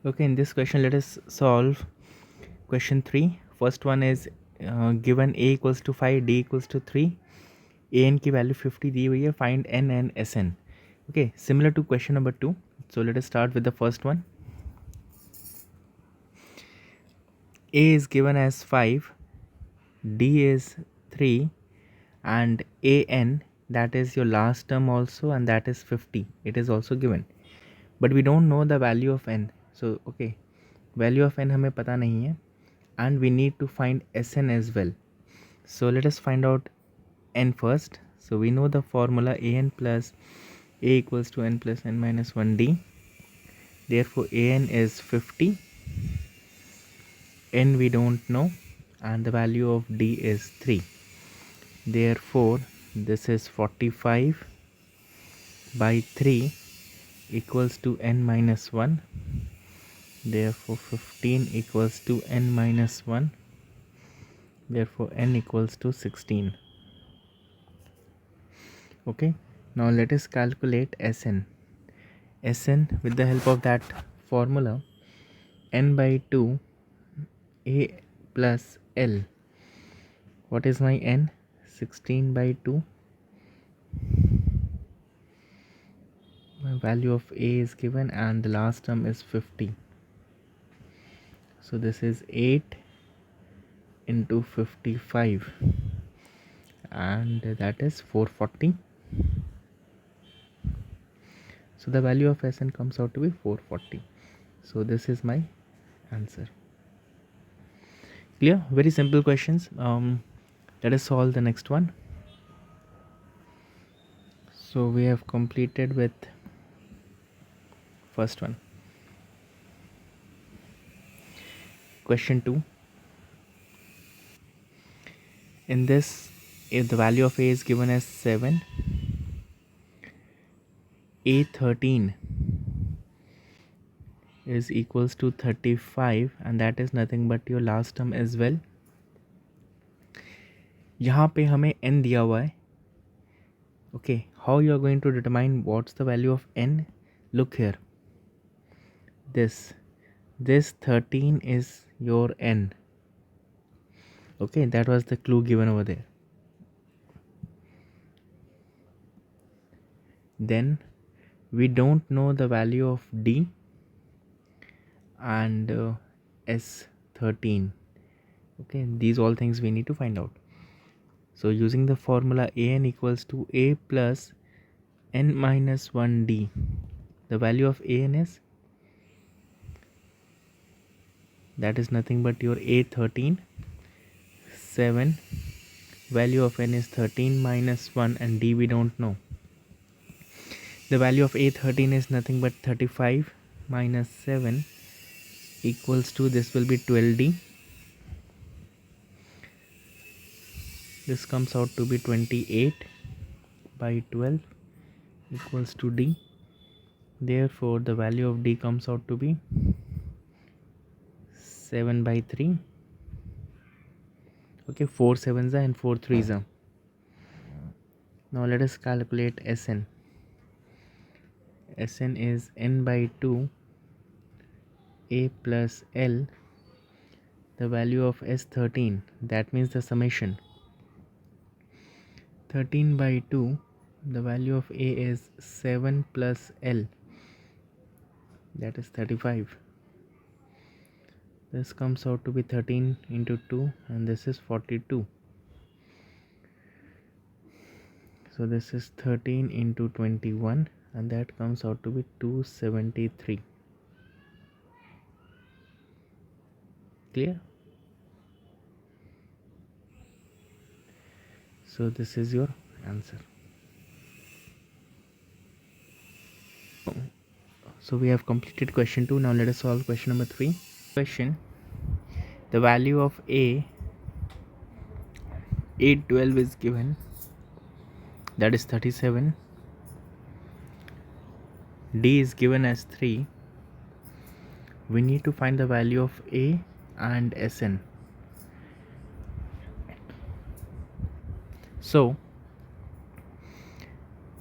Okay, in this question, let us solve question 3. First one is given a equals to 5, d equals to 3, an की value 50 दी हुई है, find n and sn. Okay, similar to question number 2. So let us start with the first one. A is given as 5, d is 3, and an, that is your last term also, and that is 50. It is also given, but we don't know the value of n. So okay, value of n हमें पता नहीं है, and we need to find Sn as well. So let us find out n first. So we know the formula an plus a equals to n plus n minus 1d. Therefore an is 50, n we don't know, and the value of d is 3. Therefore this is 45 by 3 equals to n minus 1. Therefore 15 equals to n minus 1. Therefore n equals to 16. Okay, now let us calculate Sn. Sn, with the help of that formula, n by 2 a plus l. What is my n? 16 by 2. My value of a is given and the last term is 50. So this is 8 into 55, and that is 440. So the value of Sn comes out to be 440. So this is my answer. Clear? Very simple questions. Let us solve the next one. So we have completed with first one. Question 2. In this, if the value of a is given as 7, a13 is equals to 35, and that is nothing but your last term as well. यहाँ पे हमें n दिया हुआ है. Okay, how you are going to determine what's the value of n? Look here. This 13 is your n. Okay, that was the clue given over there. Then we don't know the value of d and s13. Okay, these all things we need to find out. So using the formula an equals to a plus n minus 1d, the value of an is, that is nothing but your a13. 7, value of n is 13 minus 1, and d we don't know. The value of a13 is nothing but 35 minus 7 equals to, this will be 12d. This comes out to be 28 by 12 equals to d. Therefore the value of d comes out to be 7 by 3. Okay, 4 sevens and 4 threes. Now let us calculate Sn. Sn is n by 2 a plus l, the value of s13, that means the summation. 13 by 2, the value of a is 7 plus l, that is 35. This comes out to be 13 into 2, and this is 42. So this is 13 into 21, and that comes out to be 273. Clear? So this is your answer. So we have completed question 2. Now let us solve question number 3. Question: the value of a12 is given, that is 37. D is given as 3. We need to find the value of a and Sn. So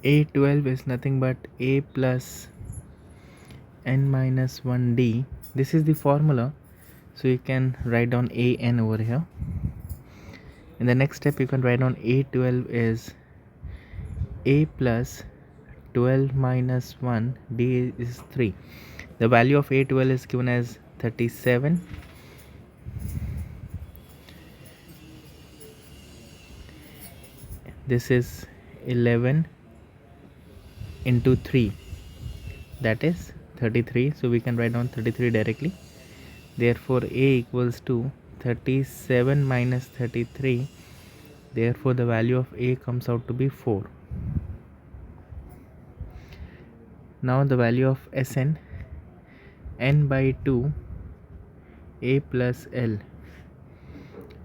a12 is nothing but a plus n minus 1d. This is the formula, so you can write down a n over here. In the next step, you can write down a12 is a plus 12 minus 1 d is 3. The value of a12 is given as 37. This is 11 into 3, that is 33, so we can write down 33 directly. Therefore a equals to 37 minus 33. Therefore the value of a comes out to be 4. Now the value of Sn, n by 2 a plus l.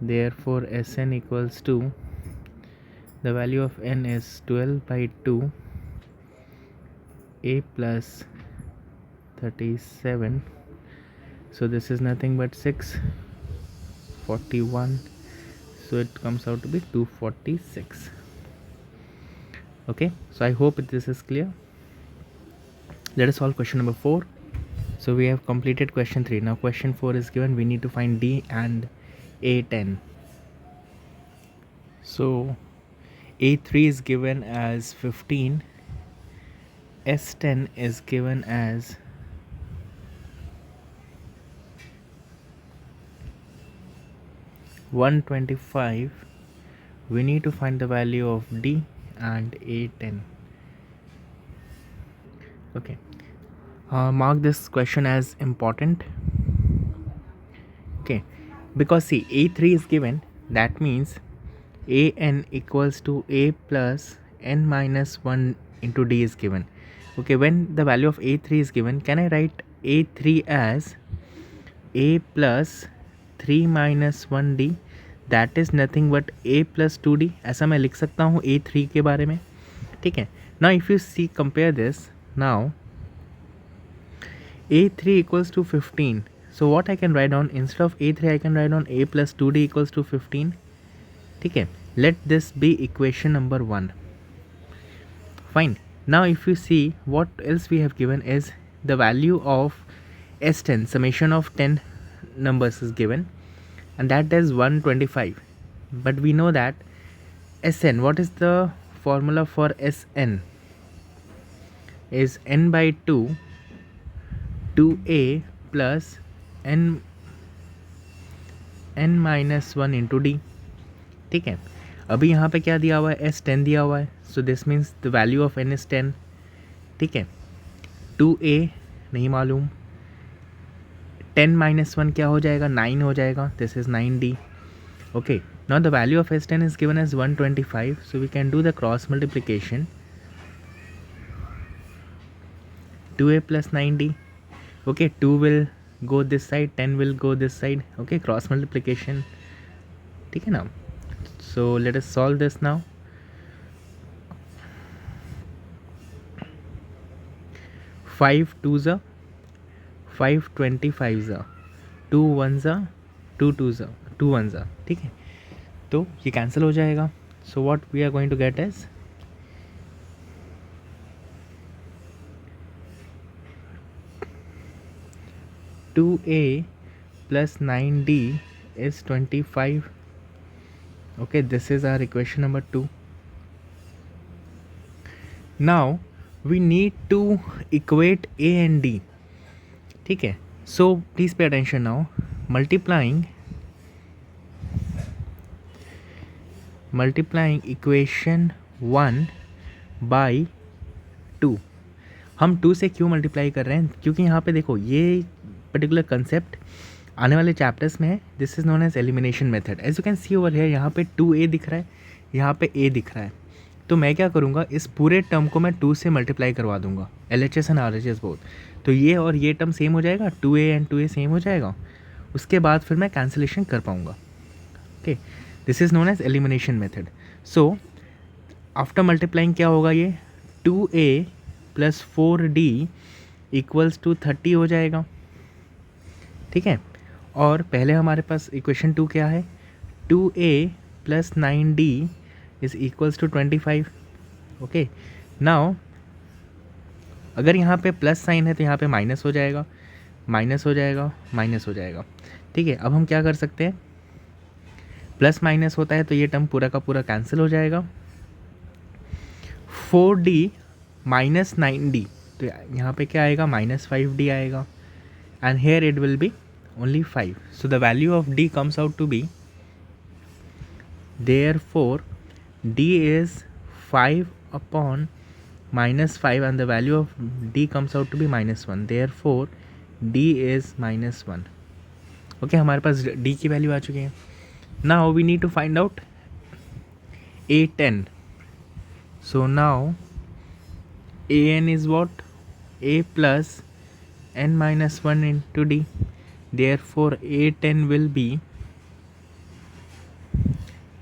Therefore Sn equals to, the value of n is 12 by 2 a plus 37. So this is nothing but 641. So it comes out to be 246. Okay, so I hope this is clear. Let us solve question number 4. So we have completed question 3. Now question 4 is given. We need to find d and a10. So a3 is given as 15. S10 is given as 125. We need to find the value of d and a10. Okay, mark this question as important. Okay, because see, a3 is given, that means an equals to a plus n minus 1 into d is given. Okay, when the value of a3 is given, can I write a3 as a plus 3 minus 1d, that is nothing but a plus 2d. ऐसा मैं लिख सकता हूँ a3 के बारे में, ठीक है. Now if you see, compare this. Now a3 equals to 15. So what I can write down, instead of a3 I can write down a plus 2d equals to 15. ठीक है. Let this be equation number 1. Fine. Now if you see, what else we have given is the value of S10, summation of 10 numbers is given, and that is 125. But we know that Sn, what is the formula for Sn? Is n by 2 2a plus n minus 1 into d. ठीक है. अभी यहाँ पे क्या दिया हुआ है, S10 दिया हुआ है, so this means the value of n is 10. ठीक है. 2a नहीं मालूम, 10 माइनस 1 क्या हो जाएगा, 9 हो जाएगा. This is 9d. Okay, now the value of S10 is given as 125, so we can do the cross multiplication. 2a plus 9d. Okay, 2 will go this side, 10 will go this side. Okay, cross multiplication. ठीक है ना. So let us solve this now. 5 2s are 5 25s are 2 1s are 2 2s are 2 1s are. ठीक है, तो ये cancel हो जाएगा. So what we are going to get is 2a plus 9d is 25. Okay, this is our equation number 2. Now we need to equate a and d. ठीक है. So please pay attention now. Multiplying equation 1 by 2. हम 2 से क्यों multiply कर रहे हैं, क्योंकि यहाँ पे देखो ये पर्टिकुलर कंसेप्ट आने वाले चैप्टर्स में है. This is known as elimination method. As you can see over है, यहाँ पे 2a दिख रहा है, यहाँ पे a दिख रहा है. तो मैं क्या करूँगा, इस पूरे टर्म को मैं 2 से मल्टीप्लाई करवा दूंगा, LHS एंड RHS बोथ. तो ये और ये टर्म सेम हो जाएगा, 2a एंड 2a सेम हो जाएगा. उसके बाद फिर मैं कैंसिलेशन कर पाऊँगा. Okay, this is known as elimination method. So after multiplying क्या होगा, ये 2a plus 4d equals to 30 हो जाएगा. ठीक है. और पहले हमारे पास इक्वेशन 2 क्या है, 2a plus 9d is equals to 25. Okay, now अगर यहाँ पे प्लस साइन है तो यहाँ पे माइनस हो जाएगा, माइनस हो जाएगा, माइनस हो जाएगा। ठीक है, अब हम क्या कर सकते हैं, प्लस माइनस होता है तो ये टर्म पूरा का पूरा कैंसिल हो जाएगा। 4D माइनस 9D, तो यहाँ पे क्या आएगा, माइनस 5D आएगा, and here it will be only 5. So the value of D comes out to be, therefore D is 5 upon minus 5 and the value of D comes out to be minus 1. Therefore D is minus 1. Okay, हमारे पास D की value आ चुकी है. Now we need to find out A10. So now AN is what? A plus n minus 1 into D. Therefore A10 will be,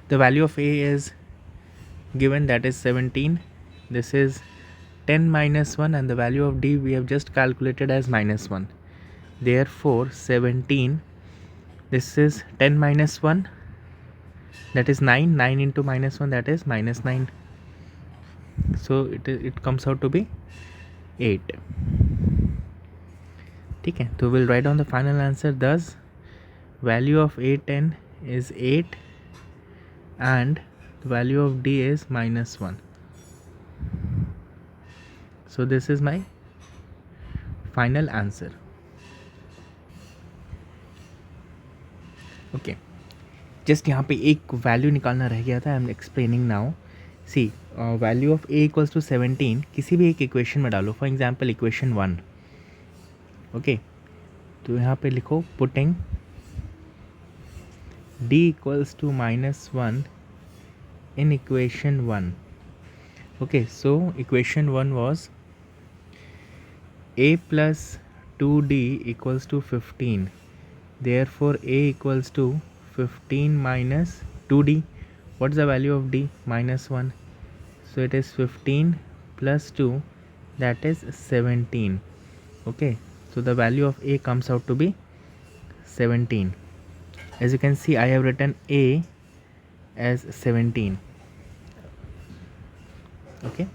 the value of A is given, that is 17. This is 10 minus 1 and the value of D we have just calculated as minus 1. Therefore 17, this is 10 minus 1, that is 9, 9 into minus 1, that is minus 9. So it comes out to be 8. ठीक है, तो we'll write down the final answer. Thus value of A10 is 8 and the value of D is minus 1. So this is my final answer. Okay, just यहाँ पे एक value निकालना रह गया था. I am explaining now. See, value of a equals to 17 किसी भी एक इक्वेशन में डालो. For example equation 1. ओके, तो यहाँ पे लिखो putting d equals to minus 1 in equation 1. Okay, so equation 1 was a plus 2d equals to 15. Therefore a equals to 15 minus 2d. What's the value of d? Minus 1. So it is 15 plus 2, that is 17. Okay, so the value of a comes out to be 17. As you can see, I have written a as 17. Okay,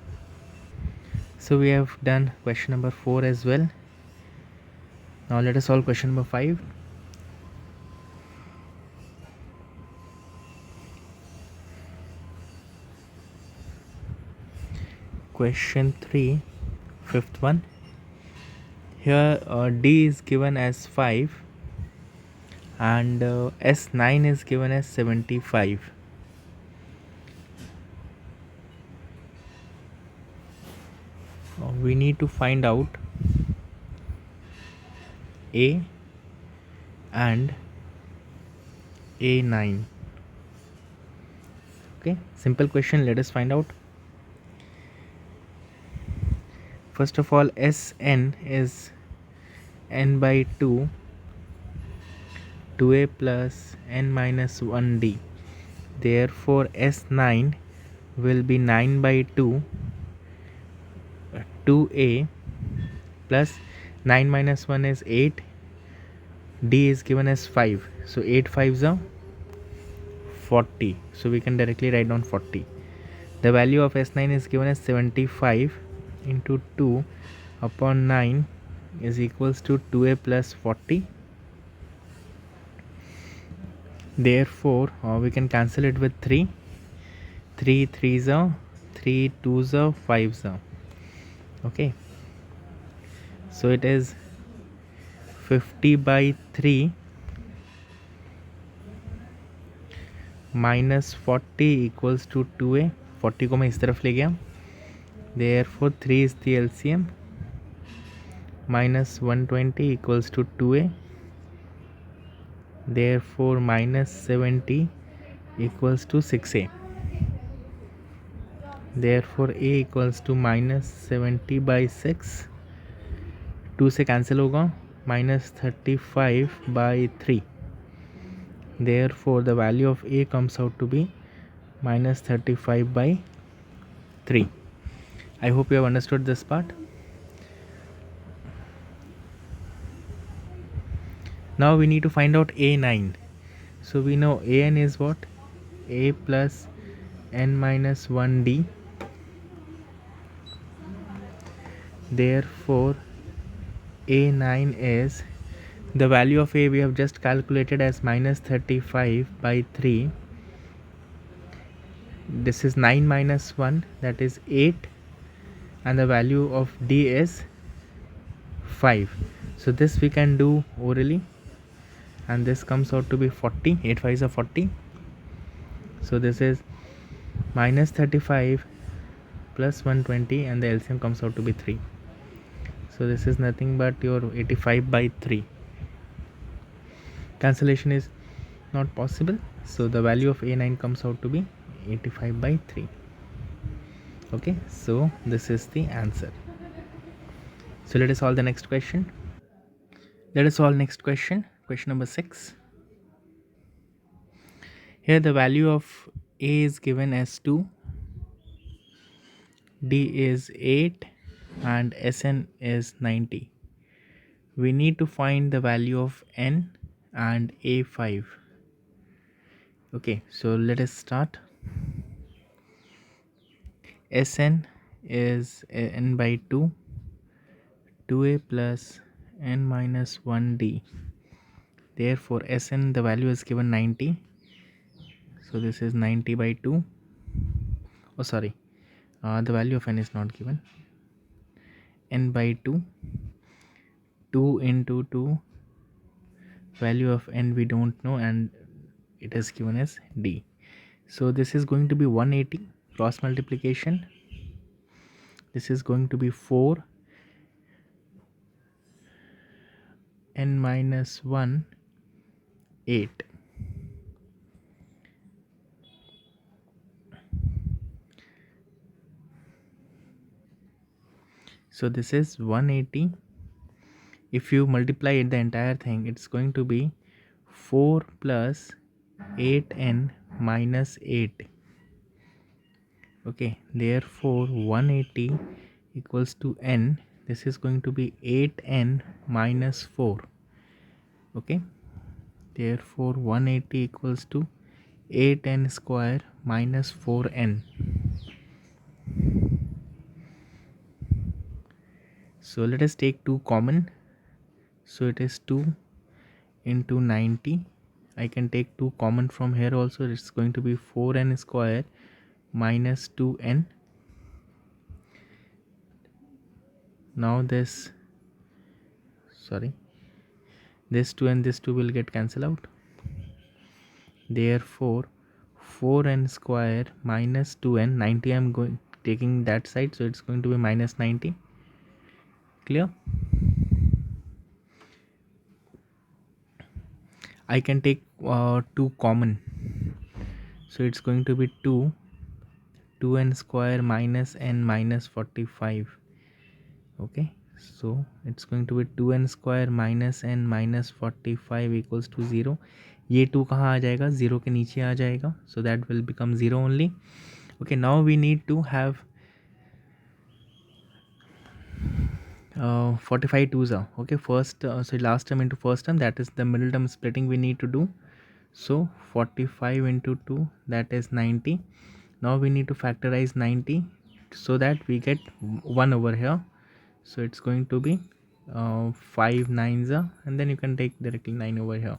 so we have done question number 4 as well. Now let us solve question number 5. Question 3, fifth one. Here D is given as 5 and S9 is given as 75. We need to find out A and A9. Okay, simple question, let us find out. First of all, Sn is n by 2, 2a plus n minus 1d. Therefore S9 will be 9 by 2, 2a plus 9 minus 1 is 8, d is given as 5. So 8 5s are 40. So we can directly write down 40. The value of S9 is given as 75 into 2 upon 9 is equals to 2a plus 40. Therefore we can cancel it with 3. 3 3s are 3 2s are 5s are. Okay, so it is 50 by 3 minus 40 equals to 2a. 40 को मैं इस तरफ ले गया. Therefore 3 is the LCM. Minus 120 equals to 2a. Therefore minus 70 equals to 6a. Therefore a equals to minus 70 by 6. 2 से cancel होगा. Minus 35 by 3. Therefore the value of a comes out to be minus 35 by 3. I hope you have understood this part. Now we need to find out A9. So we know An is what? A plus n minus 1d. Therefore A9 is, the value of A we have just calculated as minus 35 by 3. This is 9 minus 1, that is 8, and the value of D is 5. So this we can do orally, and this comes out to be 40. 8 5 is 40. So this is minus 35 plus 120, and the LCM comes out to be 3. So this is nothing but your 85 by 3. Cancellation is not possible, so the value of A9 comes out to be 85 by 3. Okay, so this is the answer. So let us solve the next question. Let us solve next question, question number 6. Here the value of A is given as 2, D is 8, and Sn is 90. We need to find the value of N and A5. Okay, so let us start. Sn is n by 2, 2a plus n minus 1d. Therefore Sn, the value is given 90. So this is 90 by 2. Oh sorry, the value of n is not given. N by 2, 2 into 2, value of n we don't know, and it is given as d. So this is going to be 180 cross multiplication. This is going to be 4 n minus 1 8. So this is 180. If you multiply it, the entire thing, it's going to be 4 plus 8n minus 8. Okay, therefore 180 equals to n. This is going to be 8n minus 4. Okay, therefore 180 equals to 8n square minus 4n. So let us take 2 common. So it is 2 into 90. I can take 2 common from here also. It's going to be 4n square minus 2n. Now this 2 and this 2 will get cancelled out. Therefore 4n square minus 2n, 90 I'm going taking that side, so it's going to be minus 90. Clear? I can take 2 common, so it's going to be 2n square minus n minus 45. Okay, so it's going to be 2n square minus n minus 45 equals to 0. ये 2 कहाँ आ जाएगा? 0 के नीचे आ जाएगा, so that will become 0 only. Okay, now we need to have 45 twos are okay. First so last term into first term, that is the middle term splitting we need to do. So 45 into 2, that is 90. Now we need to factorize 90 so that we get 1 over here. So it's going to be 5 nines are, and then you can take directly 9 over here.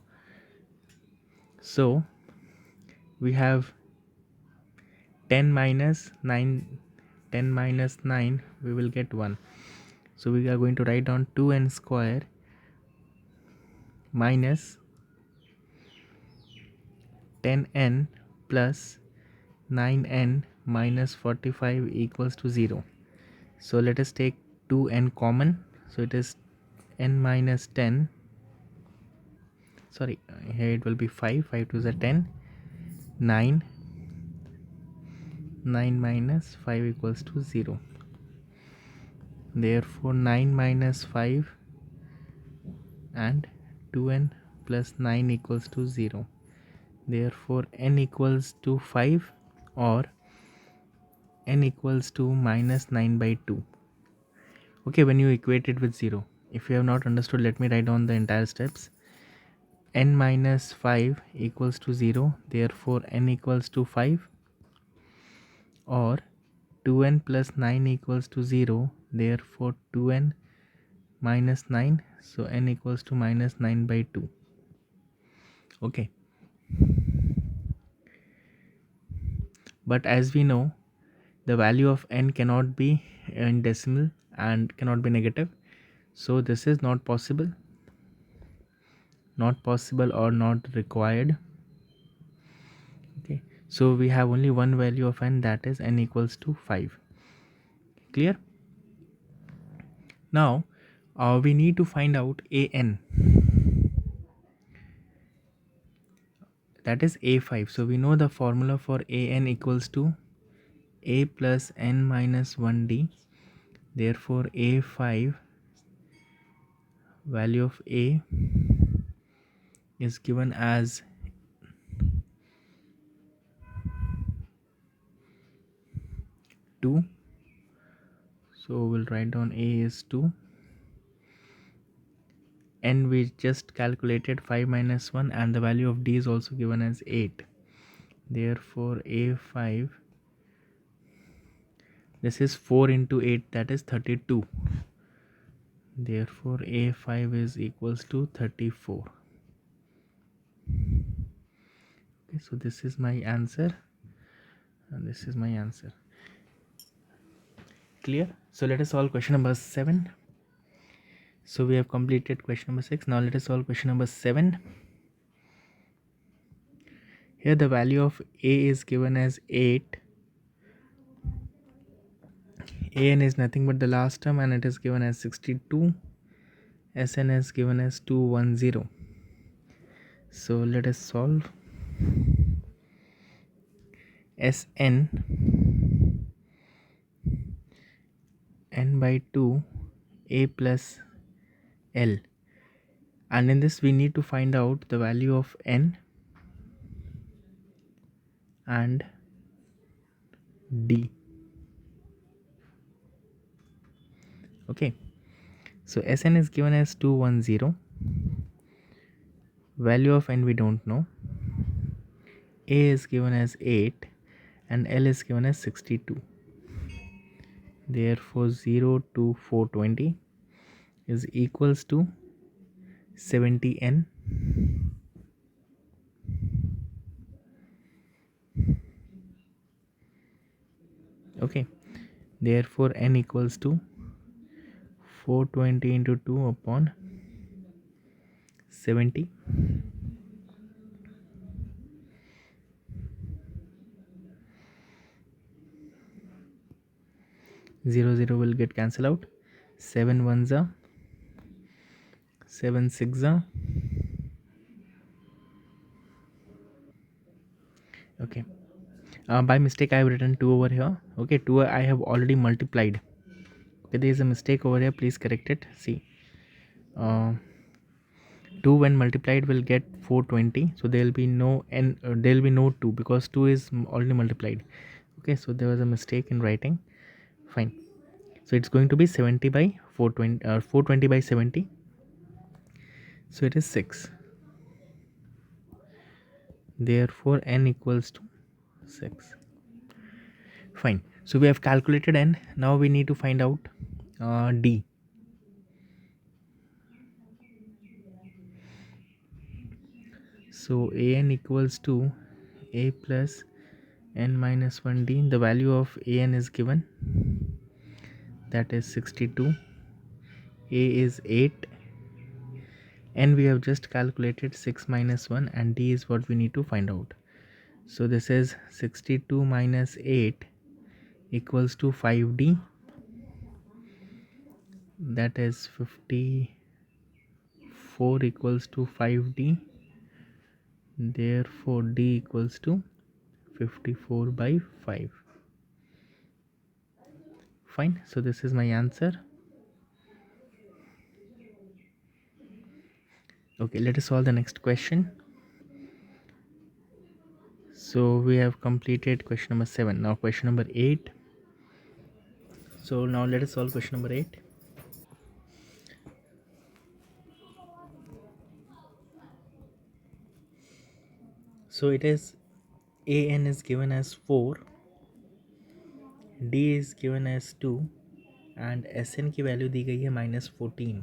So we have 10 minus 9, 10 minus 9, we will get 1. So we are going to write down 2n square minus 10n plus 9n minus 45 equals to 0. So let us take 2n common. So it is n minus 10. Sorry, here it will be 5. 5 to the 10. 9. 9 minus 5 equals to 0. Therefore 9 minus 5 and 2n plus 9 equals to 0. Therefore n equals to 5 or n equals to minus 9 by 2. Okay, when you equate it with 0. If you have not understood, let me write down the entire steps. N minus 5 equals to 0. Therefore n equals to 5, or 2n plus 9 equals to 0. therefore 2n minus 9, so n equals to minus 9 by 2. Okay, but as we know, the value of n cannot be in decimal and cannot be negative, so this is not possible or not required. Okay, so we have only one value of n, that is n equals to 5. Clear? Now we need to find out an, that is a5. So we know the formula for an equals to a plus n minus 1d. Therefore a5, value of a is given as 2. So we'll write down a is 2, and we just calculated 5 minus 1, and the value of d is also given as 8. Therefore a5, this is 4 into 8, that is 32. Therefore a5 is equals to 34. Okay, so this is my answer, and this is my answer. Clear? So let us solve question number 7. So we have completed question number 6. Now let us solve question number 7. Here the value of a is given as 8. An is nothing but the last term, and it is given as 62. Sn is given as 210. So let us solve. Sn n by 2 a plus l, and in this we need to find out the value of n and d. Okay, so Sn is given as 210, value of n we don't know, a is given as 8, and l is given as 62. Therefore 0 to 420 is equals to 70n. Okay, therefore n equals to 420 into 2 upon 70. Zero zero will get cancelled out. 7 ones are 7 6 are. Okay, by mistake I have written 2 over here. Okay, 2 I have already multiplied. Okay, there is a mistake over here, please correct it. See, 2 when multiplied will get 420, so there will be no n, there will be no 2 because 2 is already multiplied. Okay, so there was a mistake in writing. Fine, so it's going to be 70 by 420, 420 by 70, so it is 6. Therefore n equals to 6. Fine, so we have calculated n. Now we need to find out d. So an equals to a plus n minus 1d. The value of an is given, that is 62. A is 8, and we have just calculated 6 minus 1, and d is what we need to find out. So this is 62 minus 8 equals to 5d, that is 54 equals to 5d. Therefore d equals to 54 by 5. Fine, so this is my answer. Okay, let us solve the next question. So we have completed question number 7. Now question number 8. So now let us solve question number 8. So it is an is given as 4, d is given as 2, and S N की वैल्यू दी गई है -14.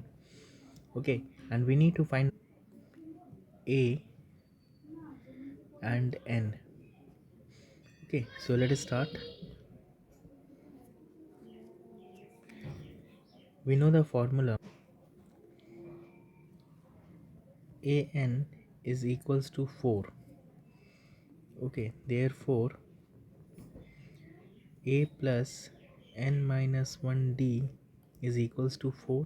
Okay, and we need to find a and n. Okay, so let us start. We know the formula an is equals to 4. Okay, therefore a plus n minus 1d is equals to 4.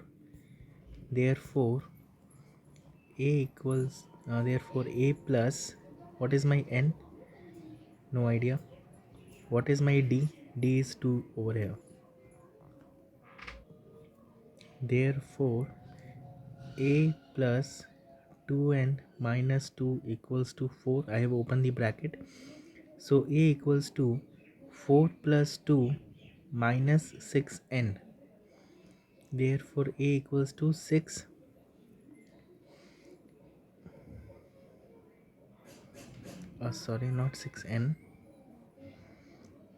Therefore therefore a plus, what is my n? No idea. What is my d? D is 2 over here. Therefore a plus 2n minus 2 equals to 4. I have opened the bracket. So a equals to 4 plus 2 minus 6n. Therefore a equals to 6. Sorry, not 6n,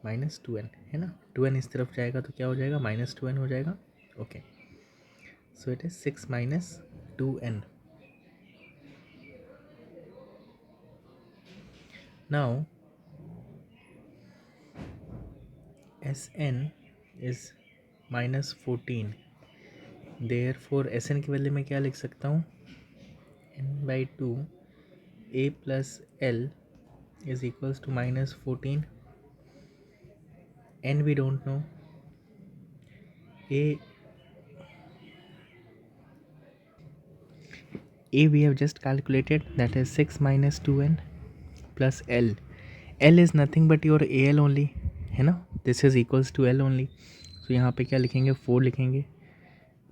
minus 2n है ना. 2n इस तरफ जाएगा तो क्या हो जाएगा, minus 2n हो जाएगा. Okay, so it is 6 minus 2n. Now Sn is -14. Therefore Sn की वैल्यू मैं क्या लिख सकता हूँ, n/2 a plus l is equals to -14. n we don't know. A we have just calculated, that is 6 minus 2n plus l. L is nothing but your AL only, है ना. This is equals to L only. So यहाँ पे क्या लिखेंगे, 4 लिखेंगे,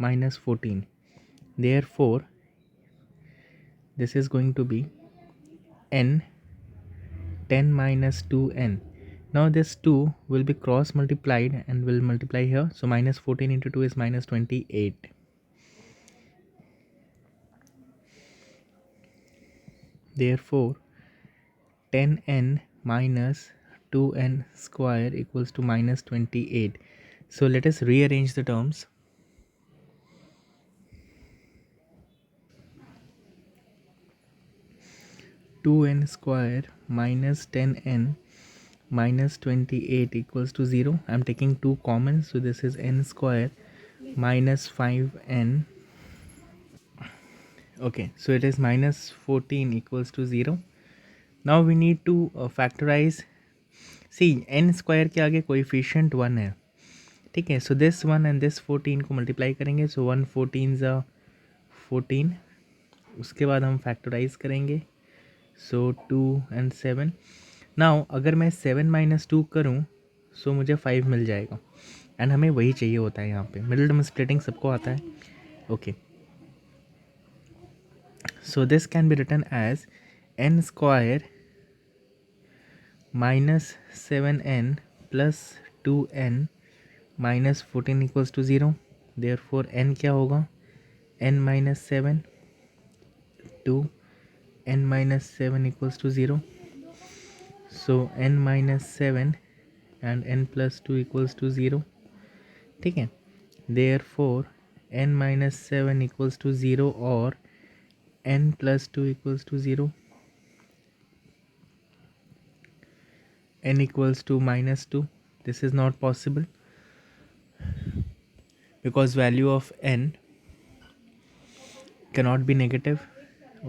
-14. Therefore this is going to be n 10 minus 2n. Now this 2 will be cross multiplied and will multiply here. So -14 into 2 is -28. Therefore 10n minus 2n square equals to -28. So let us rearrange the terms. 2n square minus 10n minus 28 equals to 0. I am taking 2 common, so this is n square minus 5n. Okay, so it is -14 equals to 0. Now we need to factorize. See, n square के आगे coefficient 1 है, ठीक है. So this 1 and this 14 को multiply करेंगे, सो 1 14 ज़ा 14. उसके बाद हम फैक्टराइज करेंगे, सो 2 एंड 7. नाउ अगर मैं 7 माइनस 2 करूँ सो मुझे 5 मिल जाएगा, एंड हमें वही चाहिए होता है यहाँ पे. मिडिल टर्म स्प्लिटिंग सबको आता है. Okay, so this can be written as n square minus 7n plus 2n minus 14 equals to 0. Therefore n क्या होगा, n minus 7 2 n minus 7 equals to 0. So n minus 7 and n plus 2 equals to 0, ठीक है. Therefore n minus 7 equals to 0 और n plus 2 equals to 0. n equals to -2. This is not possible because value of n cannot be negative.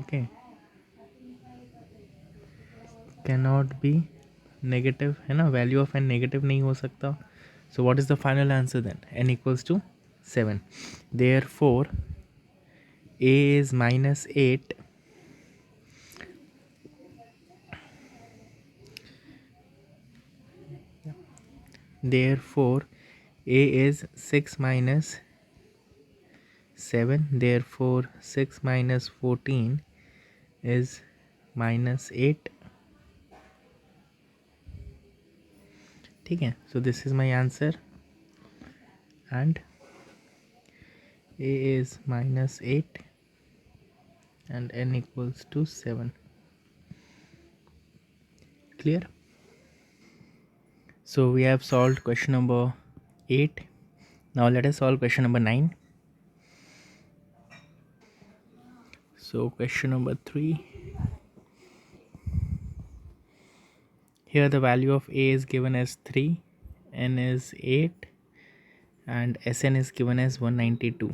Okay, cannot be negative है ना, value of n negative नहीं हो सकता. So what is the final answer then? n equals to 7. Therefore a is -8. Therefore a is 6 minus 7. Therefore 6 minus 14 is -8. ठीक है. So this is my answer, and a is -8 and n equals to 7. Clear? So we have solved question number 8. Now let us solve question number 9. So question number 3. Here the value of A is given as 3, N is 8, and Sn is given as 192.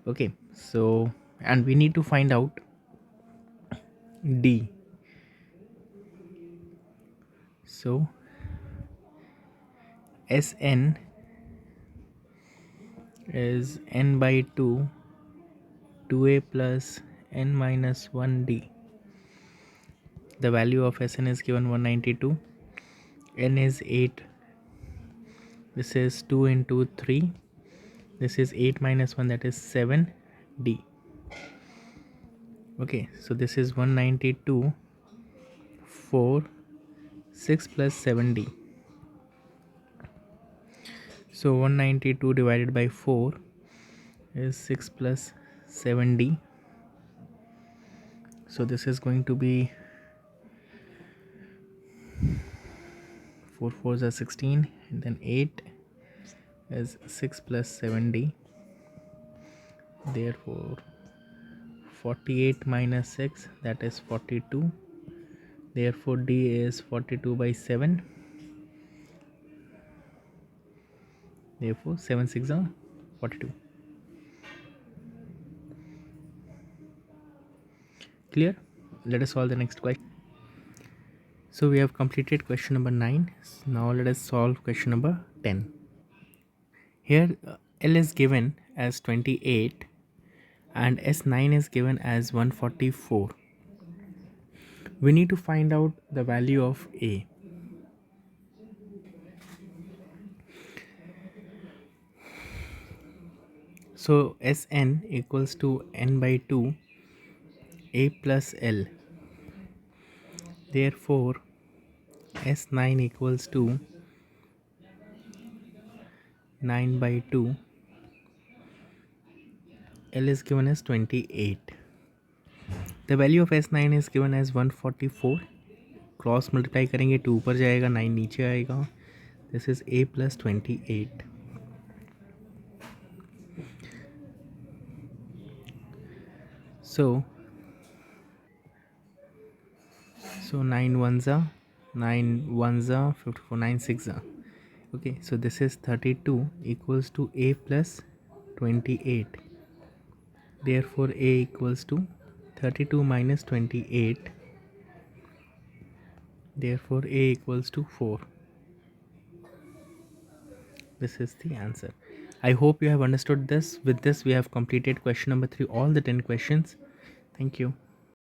Okay, so and we need to find out D. So Sn is n by 2, 2a plus n minus 1d. The value of Sn is given 192, n is 8, this is 2 into 3, this is 8 minus 1, that is 7d. Okay, so this is 192, 4, 6 plus 7d. So 192 divided by 4 is 6 plus 7d. So this is going to be 4 4s are 16, and then 8 is 6 plus 7d. Therefore 48 minus 6, that is 42. Therefore d is 42 by 7. Therefore 7 6 are 42. Clear? Let us solve the next question. So we have completed question number 9. Now let us solve question number 10. Here L is given as 28 and S9 is given as 144. We need to find out the value of A. So Sn equals to n by 2 A plus L. Therefore S9 equals to 9 by 2. L is given as 28. The value of S9 is given as 144. Cross multiply करेंगे 2 ऊपर जाएगा, 9 नीचे आएगा. This is A plus 28. So 9 ones are 9 ones are 54, 9 6 are. Okay, so this is 32 equals to A plus 28. Therefore A equals to 32 minus 28. Therefore A equals to 4. This is the answer. I hope you have understood this. With this we have completed question number 3, all the 10 questions. Thank you.